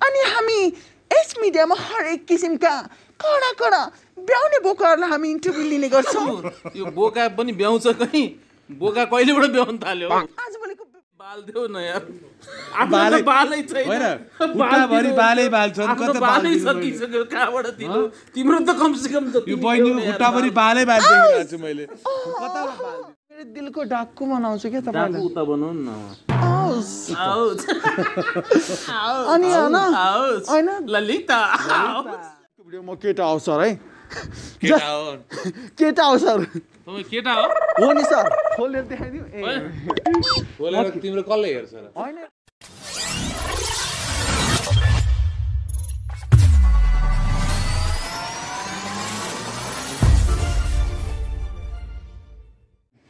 अनि हामी यस मिडियामा हरेक किसिमका कडा कडा ब्याउने बोकाहरूलाई हामी इन्टरभ्यू लिने गर्छौँ। यो बोका पनि ब्याउँछ कहीँ बोका कहिलेबाट ब्याउन थाल्यो आजभोलिको बाल देऊ न यार आफ्नो बालै छैन हैन खुट्टाभरि बालै बाल छ कता बाल बालै सकिसक्यो कहाँबाट दिनु तिम्रो त कमसेकम त यो बहिनीको खुट्टाभरि बालै बाल देखिरहेको छु मैले कता बाल मेरो दिलको डाकु बनाउँछु के तपाईलाई उता बनाउनु न अनि हैन हैन ललिता भिडियो म केटा आउँछ सर है केटा हो केटा आउँछ सर तपाईँ केटा हो हो नि सर खोलेर देखाइदिउ बोलेर तिम्रो कसले हेर्छ र हैन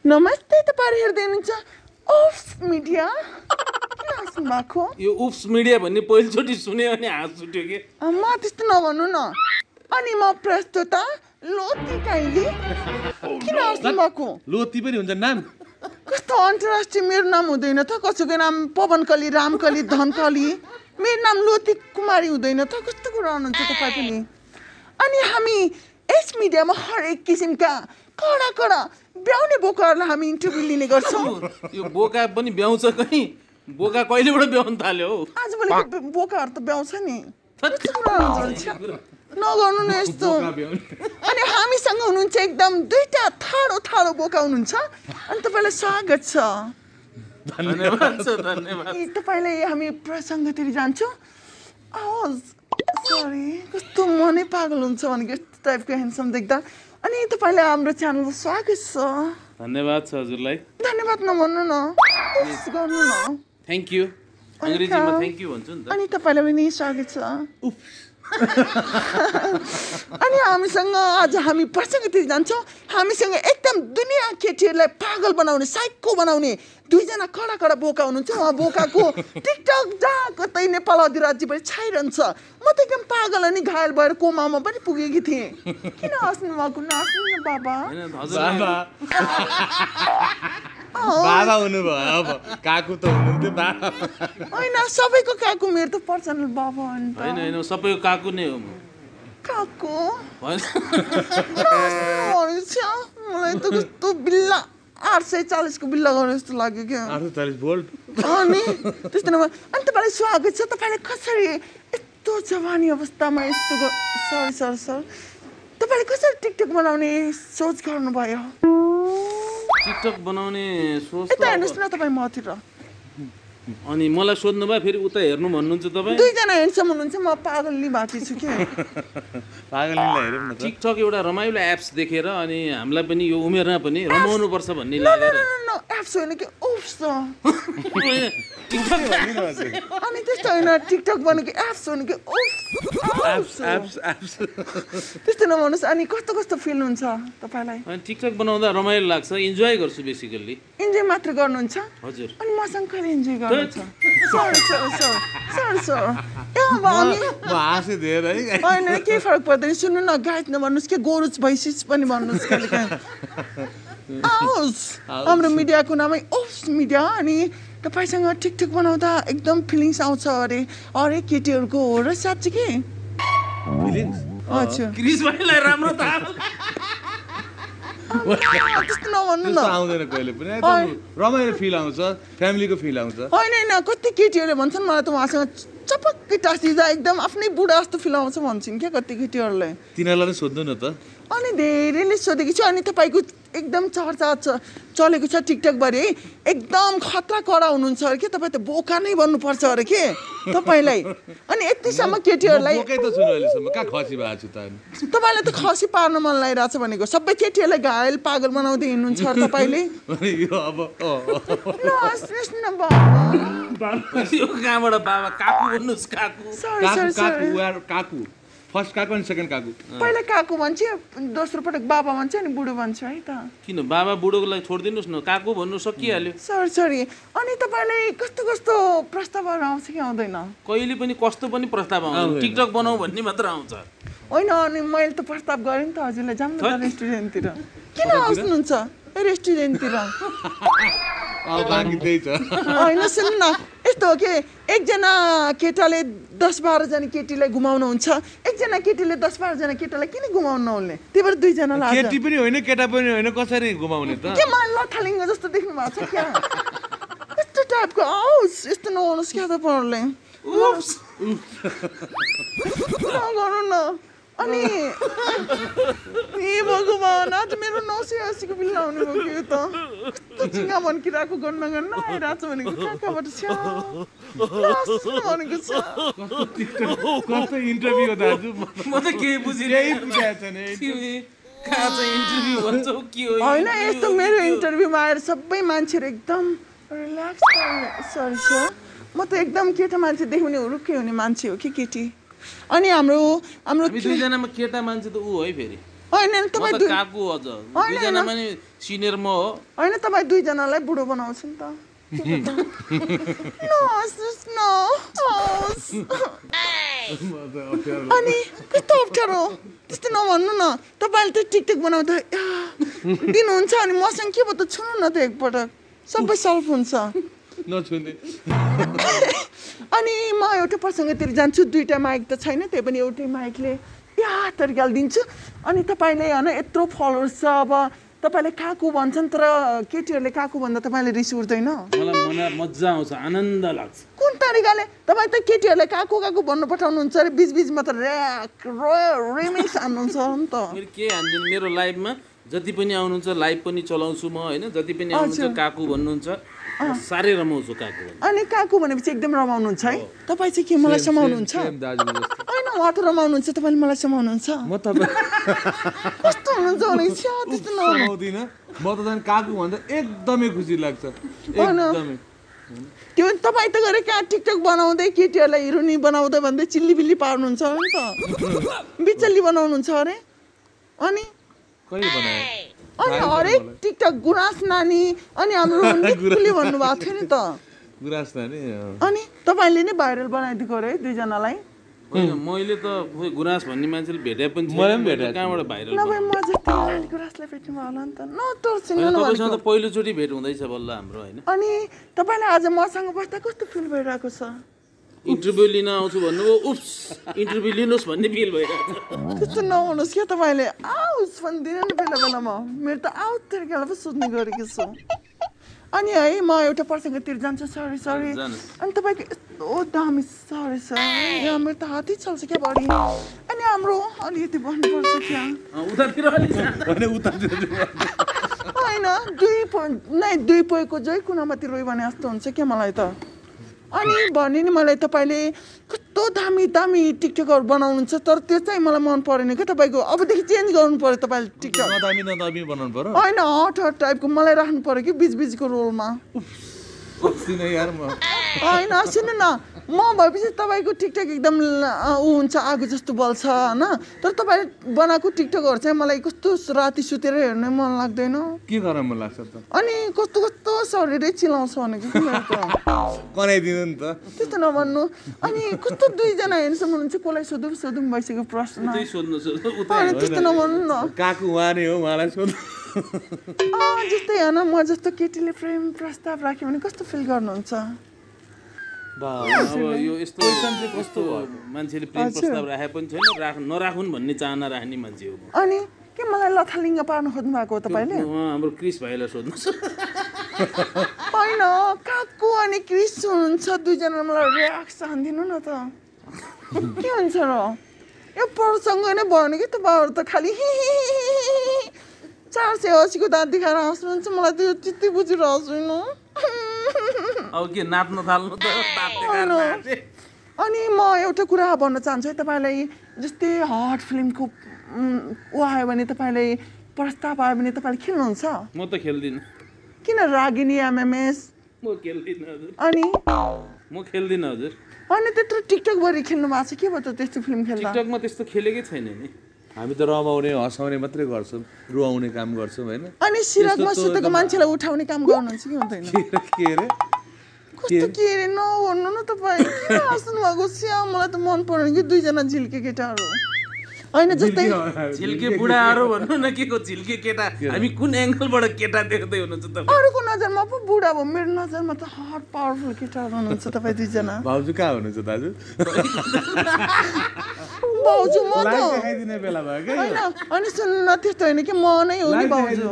नमस्ते तपाईहरु हेर्दै हुनुहुन्छ ओफ्स मिडिया किन हाँस्नु भएको यो उफ्स मिडिया भन्ने पहिलोचोटि सुने अनि हाँस उठ्यो के म त्यस्तो नभन्नु न अनि म प्रस्तुता लोती काइली किन हाँस्नु भएको लोती पनि हुन्छ नाम कस्तो अन्तर्राष्ट्रिय मेरो नाम हुँदैन त कसैको नाम पवनकली रामकली धनकली मेरो नाम लोती कुमारी हुँदैन त कस्तो कुरा गर्नुहुन्छ तपाईँ पनि अनि हामी यस मिडियामा हरेक किसिमका कडा कडा ब्याउने बोकाहरूलाई हामी इन्टरभ्यू लिने गर्छौँ। यो बोका पनि ब्याउँछ कहीँ बोका कहिलेबाट ब्याउन थाल्यो हौ आजभोलिको बोकाहरू त ब्याउँछ नि कस्तो कुरा गर्नुहुन्छ नगर्नु न यस्तो अनि हामीसँग हुनुहुन्छ एकदम दुईटा ठाडो ठाडो बोका हुनुहुन्छ अनि तपाईँलाई स्वागत छ धन्यवाद छ धन्यवाद तपाईँलाई हामी प्रसङ्गतिर जान्छौँ सरी कस्तो मनै पागल हुन्छ भनेको यस्तो टाइपको ह्यान्डसम देख्दा अनि तपाईँलाई हाम्रो च्यानलमा स्वागत छ धन्यवाद छ हजुरलाई धन्यवाद नभन्नु न उफ्स गर्नु न थ्याङ्क यू अङ्ग्रेजीमा थ्याङ्क यू भन्छु नि त अनि तपाईँलाई पनि स्वागत छ अनि हामीसँग आज हामी प्रसङ्गतिर जान्छौँ हामीसँग एकदम दुनियाँ केटीहरूलाई पागल बनाउने साइको बनाउने दुईजना कडा कडा बोका हुनुहुन्छ उहाँ बोकाको टिकटक जहाँ कतै नेपाल अधिराज्यभरि छाइरहन्छ म त एकदम पागल अनि घायल भएर कोमामा पनि पुगेकी थिएँ किन हाँस्नु भएको नहाँस्नु न बाबा बाबा हुनुभयो अब काकु त हुनुहुन्थ्यो बाबा होइन सबैको काकु मेरो त पर्सनल बाबा हो नि त होइन होइन सबैको काकु नै हो म काकु होइन मलाई त कस्तो बिल्ला 840 को बिल्ला गर्ने जस्तो लाग्यो क्या 840 भोल्ट अनि त्यस्तो नभए अनि तपाईँलाई स्वागत छ तपाईँले कसरी यस्तो जवानी अवस्थामा यस्तो सर तपाईँले कसरी टिकटक बनाउने सोच गर्नुभयो टिकटक बनाउने सोच यता हेर्नुहोस् न तपाईँ मतिर अनि मलाई सोध्नु भयो फेरि उता हेर्नु भन्नुहुन्छ तपाईँ दुईजना हेर्छम हुनुहुन्छ म पागलली भएको छु के पागलनीलाई हेरौँ न त टिकटक एउटा रमाइलो एप्स देखेर अनि हामीलाई पनि यो उमेरमा पनि रमाउनु पर्छ भन्ने लागेर एप्स होइन कि ओफ्स टिकटक अनि त्यस्तो होइन टिकटक भनेको एप्स हो कि एप्स त्यस्तो नभन्नुहोस् अनि कस्तो कस्तो फिल हुन्छ तपाईँलाई अनि टिकटक बनाउँदा रमाइलो लाग्छ इन्जोय गर्छु बेसिकल्ली इन्जोय मात्र गर्नुहुन्छ हजुर अनि मसँग कहिले इन्जोय गर्नुहुन्छ सर म हाँसे धेरै होइन केही फरक पर्दैन सुन्नु न गाइड नभन्नुहोस् के गोरुच भैँसिस पनि भन्नुहोस् कहिले काहीँ हाम्रो मिडियाको नामै ओफ्स मिडिया अनि तपाईँसँग टिकटक बनाउँदा एकदम फिलिङ्स आउँछ अरे अरे केटीहरूको हो र साँच्ची कि हजुर क्रिस भाइलाई राम्रो थाहा त्यस्तो नभन्नु न आउँदैन कहिले पनि एकदम रमाइलो फिल आउँछ फ्यामिलीको फिल आउँछ होइन कति केटीहरूले भन्छन् मलाई त उहाँसँग चपक्कै टाँसिँदा एकदम आफ्नै बुढा जस्तो फिल आउँछ भन्छन् क्या कति केटीहरूलाई तिनीहरूलाई पनि सोध्नु न त अनि धेरैले सोधेको छु अनि तपाईँको एकदम चर्चा चलेको छ टिकटकभरि है एकदम खतरा कडा हुनुहुन्छ अरे के तपाईँ त बोका नै बन्नुपर्छ अरे के तपाईँलाई अनि यतिसम्म केटीहरूलाई बोकै त छुनु अहिलेसम्म कहाँ खसी भएको छु त तपाईँलाई त खसी पार्न मन लागिरहेछ भनेको सबै केटीहरूलाई घायल पागल बनाउँदै हिँड्नुहुन्छ अरे तपाईँले यो अब यो कहाँबाट बाबा काकु भन्नुहोस् काकु काकु फर्स्ट काकु अनि सेकेन्ड काकु पहिला काकु भन्छ दोस्रो पटक बाबा भन्छ अनि बुढो भन्छ है त किन बाबा बुढोको लागि छोडिदिनुहोस् न काकु भन्नु सकिहाल्यो सरी अनि तपाईँलाई कस्तो कस्तो प्रस्तावहरू आउँछ कि आउँदैन कहिले पनि कस्तो पनि प्रस्ताव आउँछ टिकटक बनाऊ भन्ने मात्र आउँछ होइन अनि मैले त प्रस्ताव गरेँ नि त हजुरलाई जाऊँ न त रेस्टुरेन्टतिर किन आउनुहुन्छ रेस्टुरेन्टतिर बाँकी त्यही छ होइन सुन्नु न यस्तो हो कि एकजना केटाले 10-12 जना केटीलाई घुमाउनुहुन्छ एकजना केटीले 10-12 जना केटालाई किन घुमाउनु नहुने त्यही भएर दुईजनालाई आज केटी पनि होइन केटा पनि होइन कसरी घुमाउने त के मलाई लथालिङ्ग जस्तो देख्नु भएको छ क्या यस्तो टाइपको आओस् यस्तो नगर्नुहोस् क्या तपाईँहरूले नगर्नु न अनि ए भगवान् आज मेरो 980को बिल आउने भयो कि त कस्तो चिङ्गा भन्किरहेको गन्न गन्न आइरहेको छ भनेको कहाँबाट छ्या भनेको छ कस्तो इन्टरभ्यू हो दाजु म त केही बुझिनँ केही बुझाएको छैन कहाँ चाहिँ इन्टरभ्यू भन्छौ के हो होइन यस्तो मेरो इन्टरभ्यूमा आएर सबै मान्छेहरू एकदम रिल्याक्स सरी सर म त एकदम केटा मान्छे देख्ने हुरुक्कै हुने मान्छे हो कि केटी अनि हाम्रो हामी दुईजनामा केटा मान्छे त ऊ है फेरि होइन म तपाईँ त काकु अझ दुईजनामा नि सिनियर म हो होइन तपाईँ दुईजनालाई बुढो बनाउँछु नि त अनि कस्तो अप्ठ्यारो त्यस्तो नभन्नु न तपाईँले त टिकटक बनाउँदा दिनुहुन्छ अनि मसँग के भयो त छुनु न त एकपटक सबै सल्भ हुन्छ नछुने अनि म एउटा प्रसङ्गतिर जान्छु दुईटा माइक त छैन त्यही पनि एउटै माइकले तरिकाले दिन्छु अनि तपाईँले होइन यत्रो फलोवर्स छ अब तपाईँले काकु भन्छन् तर केटीहरूले काकु भन्दा तपाईँले रिस उठ्दैन मलाई मजा आउँछ आनन्द लाग्छ कुन तरिकाले तपाईँ त केटीहरूलाई काकु काकु भन्नु पठाउनुहुन्छ अरे बिचबिचमा त रिमिक्स हान्नुहुन्छ नि त मेरो के हान्दिनँ मेरो लाइभमा जति पनि आउनुहुन्छ लाइभ पनि चलाउँछु म होइन जति पनि आउनुहुन्छ काकु भन्नुहुन्छ साह्रै रमाउँछु काकु अनि काकु भनेपछि एकदम रमाउनुहुन्छ है तपाईँ चाहिँ के मलाई समाउनुहुन्छ होइन उहाँ त रमाउनुहुन्छ तपाईँले मलाई समाउनुहुन्छ म तपाईँ कस्तो हुनुहुन्छ भने त्यस्तो समाउँदिनँ म त झन् काकु भन्दा एकदमै खुसी लाग्छ एकदमै त्यो तपाईँ त गरे कहाँ टिकटक बनाउँदै केटीहरूलाई हिरोनी बनाउँदै भन्दै चिल्ली बिल्ली पार्नुहुन्छ नि त बिचल्ली बनाउनुहुन्छ अरे अनि कहिले बनाए अनि हरेक टिकटक गुराँस नानी अनि हाम्रो निकुले भन्नुभएको थियो नि त गुराँस नानी अनि तपाईँले नै भाइरल बनाइदिएको अरे दुईजनालाई होइन मैले त गुराँस भन्ने मान्छेले भेटे पनि कहाँबाट भाइरल नभए म चाहिँ गुराँसलाई भेट्नु भयो होला नि त नतर्सिनु तपाईँसँग त पहिलोचोटि भेट हुँदैछ बल्ल हाम्रो होइन अनि तपाईँलाई आज मसँग बस्दा कस्तो फिल भइरहेको छ इन्टरभ्यू लिन आउँछु भन्नुभयो उप्स इन्टरभ्यू लिनुहोस् भन्ने फिल भइरहेको छ त्यस्तो नहुनुहोस् क्या तपाईँले आओस् भनिदिनु नि बेला बेलामा मेरो त आउट तरिकालाई पो सोध्ने गरेको छु अनि है म एउटा प्रसङ्गतिर जान्छु सरी अनि तपाईँको यस्तो दामी सरी सर यहाँ मेरो त हातै चल्छ क्या बढी अनि हाम्रो अलिकति भन्नुपर्छ क्या होइन दुई पोएको जै कुनामाथि रोइ भने जस्तो हुन्छ क्या मलाई त अनि भने नि मलाई तपाईँले कस्तो दामी दामी टिकटकहरू बनाउनुहुन्छ तर त्यो चाहिँ मलाई मन परेन क्या तपाईँको अबदेखि चेन्ज गर्नु पर्यो तपाईँले टिकटक नदामी बनाउनु पर्यो होइन हट टाइपको मलाई राख्नु पर्यो कि बिचबिचको रोलमा होइन सुन्नु न म भएपछि तपाईँको टिकटक एकदम ऊ हुन्छ आगो जस्तो बल्छ होइन तर तपाईँले बनाएको टिकटकहरू चाहिँ मलाई कस्तो राति सुतेर हेर्ने मन लाग्दैन के गर्न मन लाग्छ त अनि कस्तो कस्तो शरीरै चिलाउँछ भनेको बनाइदिनु नि त त्यस्तो नभन्नु अनि कस्तो दुईजना हेर्नुसम्म हुनुहुन्छ कसलाई सोधौँ भइसक्यो प्रश्न त्यस्तो नभन्नु न काकु उहाँ नै हो उहाँलाई सोध्नु जस्तै होइन म जस्तो केटीले प्रेम प्रस्ताव राख्यो भने कस्तो फिल गर्नुहुन्छ अब यो यस्तो कस्तो मान्छेले प्रेम प्रस्ताव राखे पनि छैन नराखुन् भन्ने चाहना राख्ने मान्छे हो अनि के मलाई लथालिङ्ग पार्नु खोज्नु भएको हो तपाईँले हाम्रो क्रिस भाइलाई सोध्नुहोस् होइन काकु अनि क्रिस हुनुहुन्छ दुईजना मलाई रियाक्सन दिनु न त के हुन्छ र यो प्रसङ्ग नै भयो भने कि तपाईँहरू त खालि 480को दाँत देखाएर हाँस्नुहुन्छ मलाई त यो चित्तै बुझिरहेको छैन अब के नाच्न थाल्नु त अनि म एउटा कुरा भन्न चाहन्छु है तपाईँलाई जस्तै हट फिल्मको ऊ आयो भने तपाईँलाई प्रस्ताव आयो भने तपाईँले खेल्नुहुन्छ म त खेल्दिनँ किन रागिनी एमएमएस म खेल्दिनँ हजुर अनि म खेल्दिनँ हजुर अनि त्यत्रो टिकटक भरि खेल्नु भएको छ के भयो त त्यस्तो फिल्म खेल्दा टिकटकमा त्यस्तो खेलेकै छैन नि हामी त रमाउने हँसाउने मात्रै गर्छौँ रुवाउने काम गर्छौँ होइन अनि सिरकमा सुतेको मान्छेलाई उठाउने काम गर्नुहुन्छ कि हुँदैन के अरे कस्तो के अरे नभन्नु न तपाईँ किन हाँस्नु भएको छ मलाई त मन परेन कि दुईजना झिल्के केटाहरू होइन जस्तै झिल्के बुढाहरू भन्नु न के को झिल्के केटा हामी कुन एङ्गलबाट केटा देख्दै हुनुहुन्छ त अरूको नजरमा पो बुढा भयो मेरो नजरमा त हट पावरफुल केटाहरू हुनुहुन्छ तपाईँ दुईजना भाउजू कहाँ हुनुहुन्छ दाजु भाउजू म त देखाइदिने बेला भयो क्या होइन अनि सुन्नु न त्यस्तो होइन कि म नै हो नि भाउजू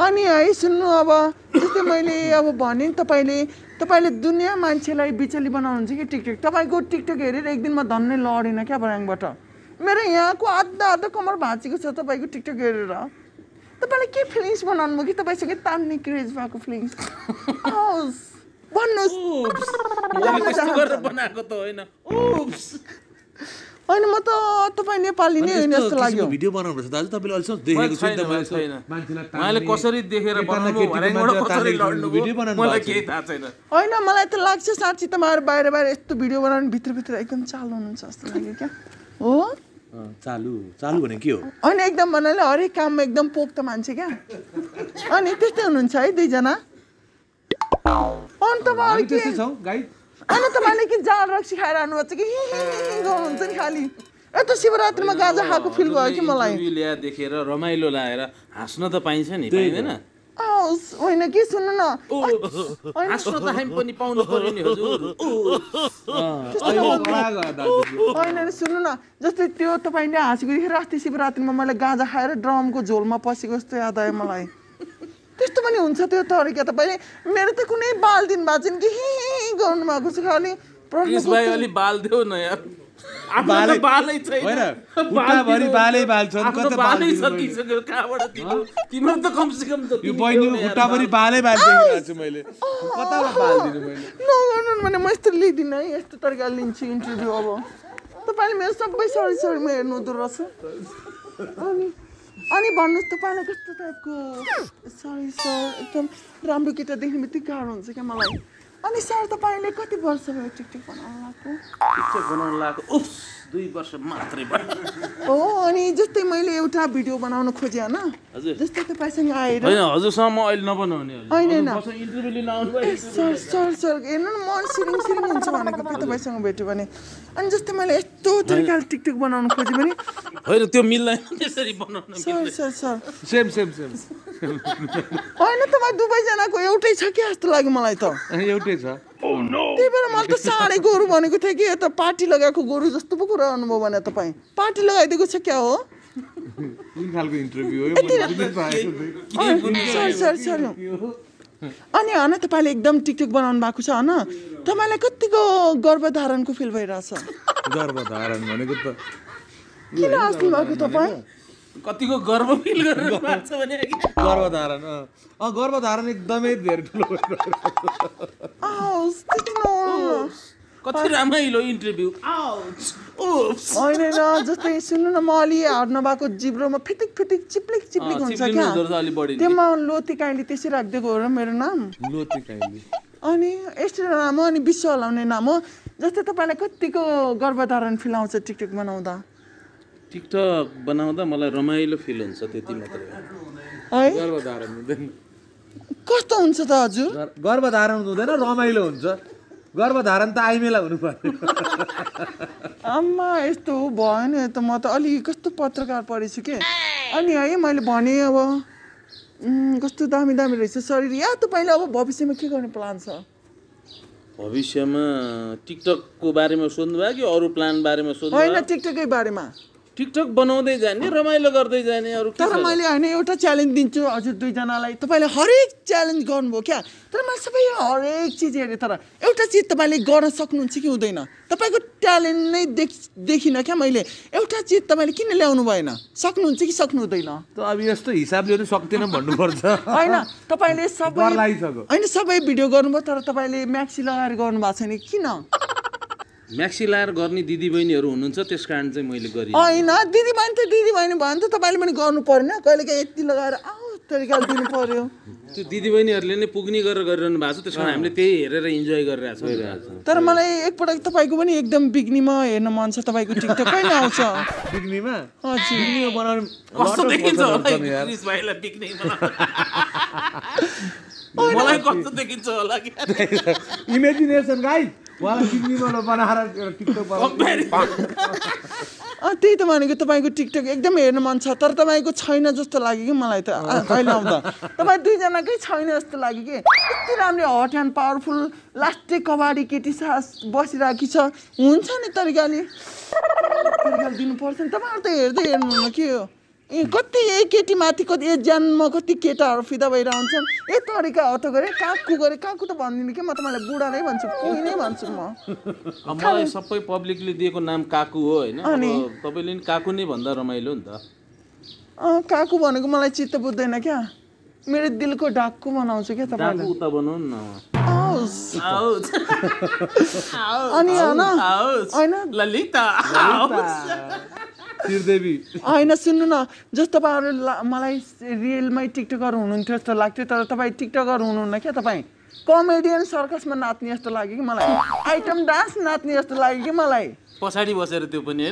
अनि है सुन्नु अब जस्तै मैले अब भने नि तपाईँले दुनियाँ मान्छेलाई बिचली बनाउनुहुन्छ कि टिकटक तपाईँको टिकटक हेरेर एक दिन म धन्नै लडेन क्या ब्याङ्कबाट मेरो यहाँको आधा कमर भाँचेको छ तपाईँको टिकटक हेरेर तपाईँले के फिलिङ्स बनाउनु भयो कि तपाईँसँग तान्ने क्रेज भएको फिलिङ्स भन्नुहोस् बनाएको त होइन होइन म त तपाईँ नेपाली नै होइन जस्तो लाग्यो भिडियो बनाउनुपर्छ दाजु तपाईँले अहिलेसम्म देखेको छैन उहाँले कसरी देखेर बनाउनु मलाई केही थाहा छैन होइन मलाई त लाग्छ साँच्ची तपाईँहरू बाहिर यस्तो भिडियो बनाउनु भित्रभित्र एकदम चालु हुनुहुन्छ जस्तो लाग्यो क्या हो चालु भने के हो होइन एकदम भन्नाले हरेक काममा एकदम पोख्त मान्छे क्या अनि त्यस्तै हुनुहुन्छ है दुईजना अनि तपाईँले के जाल रक्सी खाएर आउनुभएको छ कि गर्नुहुन्छ नि खालि यता शिवरात्रिमा गाजा खाएको फिल भयो कि मलाई ल्या देखेर रमाइलो लागेर हाँस्न त पाइन्छ नि पाइँदैन होइन कि सुन्नु न हाँस्न त हामी पनि पाउनु पर्यो नि हजुर होइन सुन्नु न जस्तै त्यो तपाईँले हाँसेको देखेर अस्ति शिवरात्रिमा मैले गाजा खाएर ड्रमको झोलमा पसेको जस्तो याद आयो मलाई त्यस्तो पनि हुन्छ त्यो तरिका तपाईँले मेरो त कुनै बाल दिन भएको छैन कि गर्नु भएको छ खालि अलि बाल देऊ न यार बालै छैन तिम्रो त कमसेकम यो बहिनीको खुट्टाभरि बालै बाल देखिरहेको छु मैले कताबाट बाल दिनु मैले नगर्नु भने म यस्तो लिँदिनँ है यस्तो तरिकाले लिन्छु इन्टरभ्यू अब तपाईँले मेरो सबै सरी म हेर्नु हुँदो रहेछ अनि भन्नुहोस् तपाईँलाई कस्तो टाइपको सरी सर एकदम राम्रो केटा देख्ने बित्तिकै गाह्रो हुन्छ क्या मलाई अनि सर तपाईँले कति वर्ष भयो टिकटक बनाउन लागेको 2 वर्ष मात्रै भयो हो अनि जस्तै मैले एउटा भिडियो बनाउन खोजेँ होइन जस्तै तपाईँसँग आएर होइन हजुरसँग म अहिले नबनाउने होइन इन्टरभ्यू लिन आउनुभयो सर हेर्नु न मन सिरिङ हुन्छ भनेको कि तपाईँसँग भेट्यो भने अनि जस्तै मैले यस्तो तरिकाले टिकटक बनाउन खोजेँ भने होइन त्यो मिल्दैन त्यसरी बनाउन सर सेम होइन तपाईँ दुवैजनाको एउटै छ कि जस्तो लाग्यो मलाई त एउटै छ त्यही भएर मैले त साह्रै गोरु भनेको थिएँ कि यता पार्टी लगाएको गोरु जस्तो पो कुरा गर्नुभयो भने तपाईँ पार्टी लगाइदिएको छ क्या हो कुन खालको इन्टरभ्यू हो सर अनि होइन तपाईँले एकदम टिकटक बनाउनु भएको छ होइन तपाईँलाई कतिको गर्भधारणको फिल भइरहेछ गर्भधारण भनेको त किन हाँस्नु भएको तपाईँ कतिको गर्व फिल गर्नु भएको छ भने गर्भधारण एकदमै धेरै ठुलो कति रमाइलो इन्टरभ्यू होइन जस्तै सुन्नु न म अलि हाड नभएको जिब्रोमा फिटिक चिप्लिक हुन्छ क्या त्योमा लोती काइली त्यसै राखिदिएको हो र मेरो नाम लोती काइली अनि यस्तो नाम हो अनि विश्व हलाउने नाम हो जस्तै तपाईँलाई कतिको गर्भधारण फिल आउँछ टिकटक बनाउँदा मलाई रमाइलो फिल हुन्छ त्यति मात्रै है गर्भधारण हुँदैन कस्तो हुन्छ त हजुर गर्भधारण हुँदैन रमाइलो हुन्छ गर्भधारण त आइमेला हुनु पर्यो आम्मा यस्तो भयो नि त म त अलि कस्तो पत्रकार पढेछु के अनि है मैले भने अब कस्तो दामी रहेछ शरीर या तपाईँले अब भविष्यमा के गर्ने प्लान छ भविष्यमा टिकटकको बारेमा सोध्नु भयो कि अरू प्लान बारेमा सोध्नु होइन टिकटकै बारेमा टिकटक बनाउँदै जाने रमाइलो गर्दै जाने अरू तर मैले होइन एउटा च्यालेन्ज दिन्छु हजुर दुईजनालाई तपाईँले हरेक च्यालेन्ज गर्नुभयो क्या तर मैले सबै हरेक चिज हेरेँ तर एउटा चिज तपाईँले गर्न सक्नुहुन्छ कि हुँदैन तपाईँको ट्यालेन्ट नै देखिनँ क्या मैले एउटा चिज तपाईँले किन ल्याउनु भएन सक्नुहुन्छ कि सक्नु हुँदैन त अब यस्तो हिसाबले पनि सक्दैन भन्नुपर्छ होइन तपाईँले सबै भिडियो गर्नुभयो तर तपाईँले म्याक्सी लगाएर गर्नुभएको छैन किन म्याक्सी लाएर गर्ने दिदीबहिनीहरू हुनुहुन्छ त्यस कारण चाहिँ मैले गरेँ होइन दिदीबहिनी भयो भने त तपाईँले पनि गर्नु परेन कहिलेकाहीँ यति लगाएर तरिकाले दिनु पर्यो त्यो दिदीबहिनीहरूले नै पुग्ने गरेर गरिरहनु भएको छ त्यस कारण हामीले त्यही हेरेर इन्जोय गरिरहेको छौँ तर मलाई एकपटक तपाईँको पनि एकदम बिग्नीमा हेर्न मन छ तपाईँको टिकटक कहिले आउँछ बिग्नीमा हजुर कस्तो देखिन्छ होला क्रिस भाइलाई बिग्नीमा मलाई कस्तो देखिन्छ होला इमेजिनेसन गाइस उहाँलाई किडनीबाट बनाएर टिकटक त्यही त भनेको तपाईँको टिकटक एकदम हेर्नु मन छ तर तपाईँको छैन जस्तो लाग्यो कि मलाई त अहिले आउँदा तपाईँ दुईजनाकै छैन जस्तो लाग्यो कि यति राम्रो हट एन्ड पावरफुल लास्टै कबाडी केटी सास बसिरहेकी छ हुन्छ नि तरिकाले दिनुपर्छ नि तपाईँहरू त हेर्दै हेर्नु के हो कति यही केटीमाथि कति ज्यानमा कति केटाहरू फिदा भइरहन्छन् ए तरिका हो त गरे काकु त भन्दिनँ कि म तपाईँलाई बुढा नै भन्छु कोही नै भन्छु म मलाई सबै पब्लिकले दिएको नाम काकु हो होइन तपाईँले नि काकु नै भन्दा रमाइलो नि त काकु भनेको मलाई चित्त बुझ्दैन क्या मेरो दिलको ढाकु बनाउँछु क्या तपाईँलाई उता बनाउनु न अनि होइन ललिता होइन सुन्नु न जस्तो तपाईँहरू मलाई रियलमै टिकटकर हुनुहुन्थ्यो जस्तो लाग्थ्यो तर तपाईँ टिकटकर हुनुहुन्न क्या तपाईँ कमेडियन सर्कसमा नाच्ने जस्तो लाग्यो कि मलाई आइटम डान्स नाच्ने जस्तो लाग्यो कि मलाई पछाडि बसेर त्यो पनि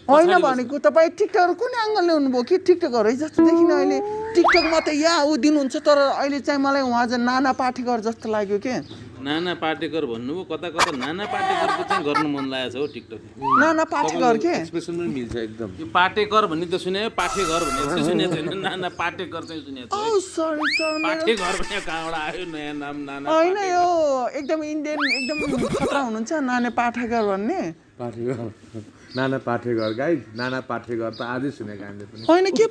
होइन भनेको तपाईँ टिकटकर कुन एङ्गलले हुनुभयो कि टिकटकर है जस्तो देखिन अहिले टिकटकमा त ऊ दिनुहुन्छ तर अहिले चाहिँ मलाई उहाँ चाहिँ नाना पाटेकर जस्तो लाग्यो के नाना पाटेकर भन्नुभयो कता कता नाना पाटेकरको चाहिँ गर्नु मन लागेको छ हो टिकटक नाना पाटेकर के एक्सप्रेसन पनि मिल्छ एकदम यो पाटेकर भन्ने त सुने पाठेघर भन्ने चाहिँ सुनेको छैन नाना पाटेकर चाहिँ सुनेको छ सरी पाठेघर भन्ने कहाँबाट आयो नयाँ नाम नाना होइन यो एकदम इन्डियन एकदम खतरा हुनुहुन्छ नाना पाटेकर भन्ने नाना पाटेकर गाइज नाना पाटेकर त आजै सुनेको हामीले पनि होइन के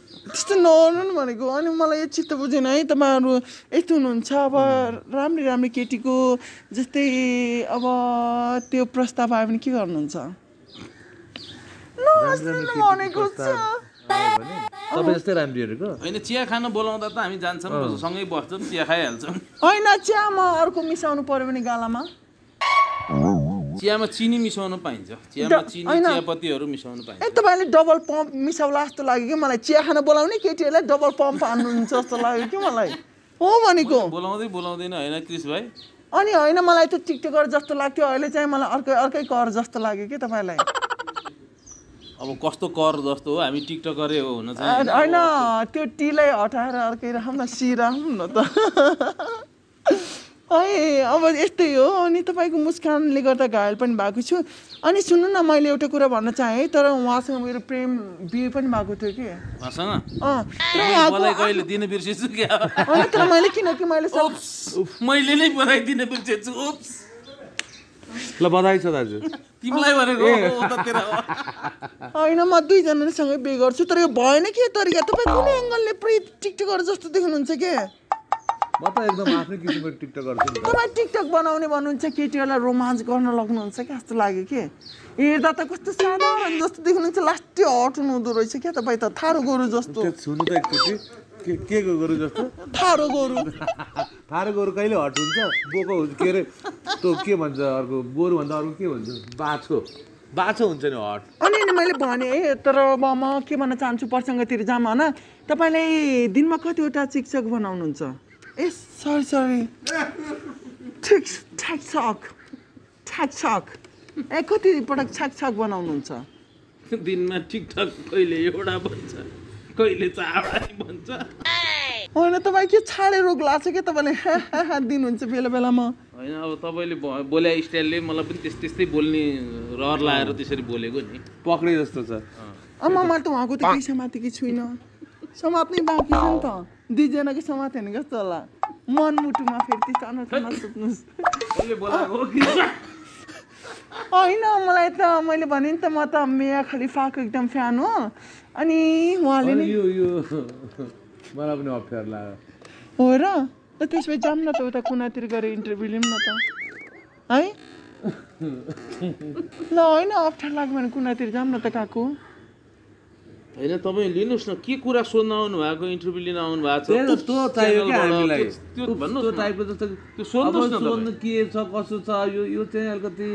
त्यस्तो नगर्नु भनेको अनि मलाई यो चित्त बुझेन है तपाईँहरू यस्तो हुनुहुन्छ अब राम्रो केटीको जस्तै अब त्यो प्रस्ताव आयो भने के गर्नुहुन्छ भनेको तपाईँ जस्तै राम्रीहरूको होइन चिया खान बोलाउँदा त हामी जान्छौँ सँगै बस्छौँ चिया खाइहाल्छौँ होइन चियामा अर्को मिसाउनु पर्यो भने गालामा चियामा चिनी मिसाउनु पाइन्छ चियामा चिनी चियापत्तीहरू मिसाउनु पाइन्छ तपाईँले डबल पम्प मिसाउला जस्तो लाग्यो कि मलाई चिया खान बोलाउने केटीहरूलाई डबल पम्प हान्नुहुन्छ जस्तो लाग्यो कि मलाई हो भनेको बोलाउँदैन होइन क्रिस भाइ अनि होइन मलाई त टिकटकर जस्तो लाग्थ्यो अहिले चाहिँ मलाई अर्कै कर जस्तो लाग्यो कि तपाईँलाई अब कस्तो कर जस्तो हो हामी टिकटकरै हो हुन चाहिँ होइन त्यो टीलाई हटाएर अर्कै राखौँ न सी राखौँ न त है अब यस्तै हो अनि तपाईँको मुस्कानले गर्दा घायल पनि भएको छु अनि सुन्नु न मैले एउटा कुरा भन्न चाहेँ तर उहाँसँग मेरो प्रेम बिहे पनि भएको थियो कि कहिले दिन बिर्सेछु क्या तर मैले किनकि मैले नै बनाइदिन बिर्सेछु ल बधाई छ दाजु तिमीलाई भनेको होइन म दुईजनासँगै बिहे गर्छु तर यो भएन के तरिका तपाईँ कुनै एङ्गलले टिकटकर जस्तो देख्नुहुन्छ के म त एकदम आफ्नै किसिमको टिकटक गर्छु तपाईँ टिकटक बनाउने भन्नुहुन्छ केटीहरूलाई रोमान्स गर्न सक्नुहुन्छ क्या जस्तो लाग्यो कि हेर्दा त कस्तो साधारण जस्तो देख्नुहुन्छ लास्टै हट हुनुहुँदो रहेछ क्या तपाईँ त थारो गोरु जस्तो सुन्नु त एकचोटि के गोरु जस्तो थारो गोरु कहिले हट हुन्छ बोको हुन्छ के अरे त्यो के भन्छ अर्को गोरुभन्दा अर्को के भन्छ बाछो हुन्छ नि हट अनि मैले भने है तर अब म के भन्न चाहन्छु प्रसङ्गतिर जाम होइन तपाईँलाई दिनमा कतिवटा शिक्षक बनाउनुहुन्छ ए सरी ठ्याक ए कति पटक छाक बनाउनुहुन्छ दिनमा टिकटक कहिले एउटा भन्छ कहिले चारवटा भन्छ होइन तपाईँ के छाडे रोग लाग्छ कि तपाईँले दिनुहुन्छ बेला बेलामा होइन अब तपाईँले बोले स्टाइलले मलाई पनि त्यस्तै बोल्ने रहर लाएर त्यसरी बोलेको नि पक्रे जस्तो छ मैले त उहाँको त केही समातेकी छुइनँ समात्नै बाँकी छ नि त दुईजनाको समात हेर्नु कस्तो होला मनमुटुमा फेरि त्यस्तो अनर्थ नसोच्नुहोस् होइन मलाई त मैले भने नि त म त मिया खलिफाको एकदम फ्यान हो अनि उहाँले नि मलाई पनि अप्ठ्यारो लाग्यो हो र ल त्यसपछि जाऊँ न त उता कुनातिर गएर इन्टरभ्यू लिऊँ न त है ल होइन अप्ठ्यारो लाग्यो भने कुनातिर जाऊँ न त काकु होइन तपाईँ लिनुहोस् न के कुरा सोध्न आउनु भएको इन्टरभ्यू लिन आउनु भएको छ त्यो चाहियो क्या हामीलाई त्यो भन्नु त्यो टाइपको जस्तो त्यो सोध्नुहोस् न सोध्नु के छ कसो छ यो चाहिँ अलिकति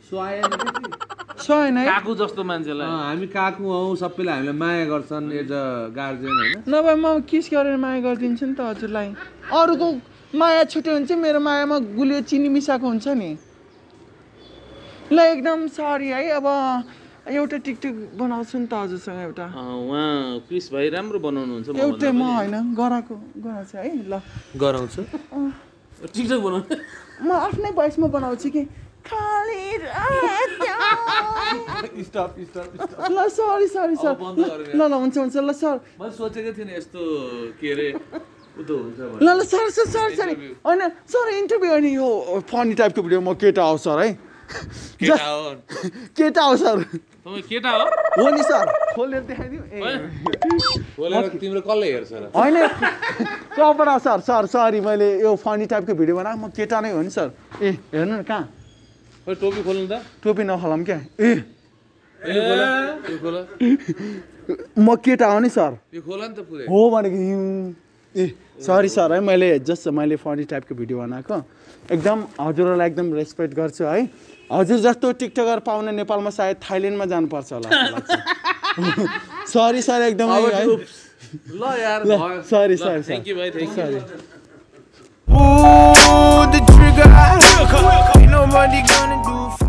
सुहाएन है काकु जस्तो मान्छेलाई हामी काकु हौ सबैले हामीलाई माया गर्छन् एज अ गार्जियन होइन नभए म किस गरेर माया गरिदिन्छु नि त हजुरलाई अरूको माया छुट्यो भने चाहिँ मेरो मायामा गुलियो चिनी मिसाएको हुन्छ नि ल एकदम सरी है अब एउटा टिकटक बनाउँछु नि त हजुरसँग एउटा उहाँ क्रिस भाइ राम्रो बनाउनुहुन्छ एउटै म होइन गराएको है ल गराउँछु टिकटक बनाउने म आफ्नै भोइसमा बनाउँछु कि खाली स्टप ल सरी सर बन्द गरेर। ल हुन्छ ल सर मैले सोचेको थिएँ नि यस्तो के अरे उतो हुन्छ भनेर। ल सर होइन सर इन्टरभ्यू अनि यो फनी टाइपको भिडियो म केटा हो सर है केटा हो केटा हो सर तपाईँ केटा हो हो नि सर खोलेर देखाइदिउँ बोलेर तिम्रो कसले हेर्छ र होइन कपडा सर सरी मैले यो फनी टाइपको भिडियो बनाएको म केटा नै हो नि सर ए हेर्नु न कहाँ खोइ टोपी खोल्नु त टोपी नखलाम क्या यो खोला म केटा हो नि सर यो खोला नि त पुरै हो भनेको सरी सर है मैले फनी टाइपको भिडियो बनाएको एकदम हजुरहरूलाई एकदम रेस्पेक्ट गर्छु है हजुर जस्तो टिकटकर पाउन नेपालमा सायद थाइल्यान्डमा जानुपर्छ होला सरी सर एकदम ल यार सरी थ्याङ्क यू भाइ thank you Pull the trigger. Ain't nobody gonna do.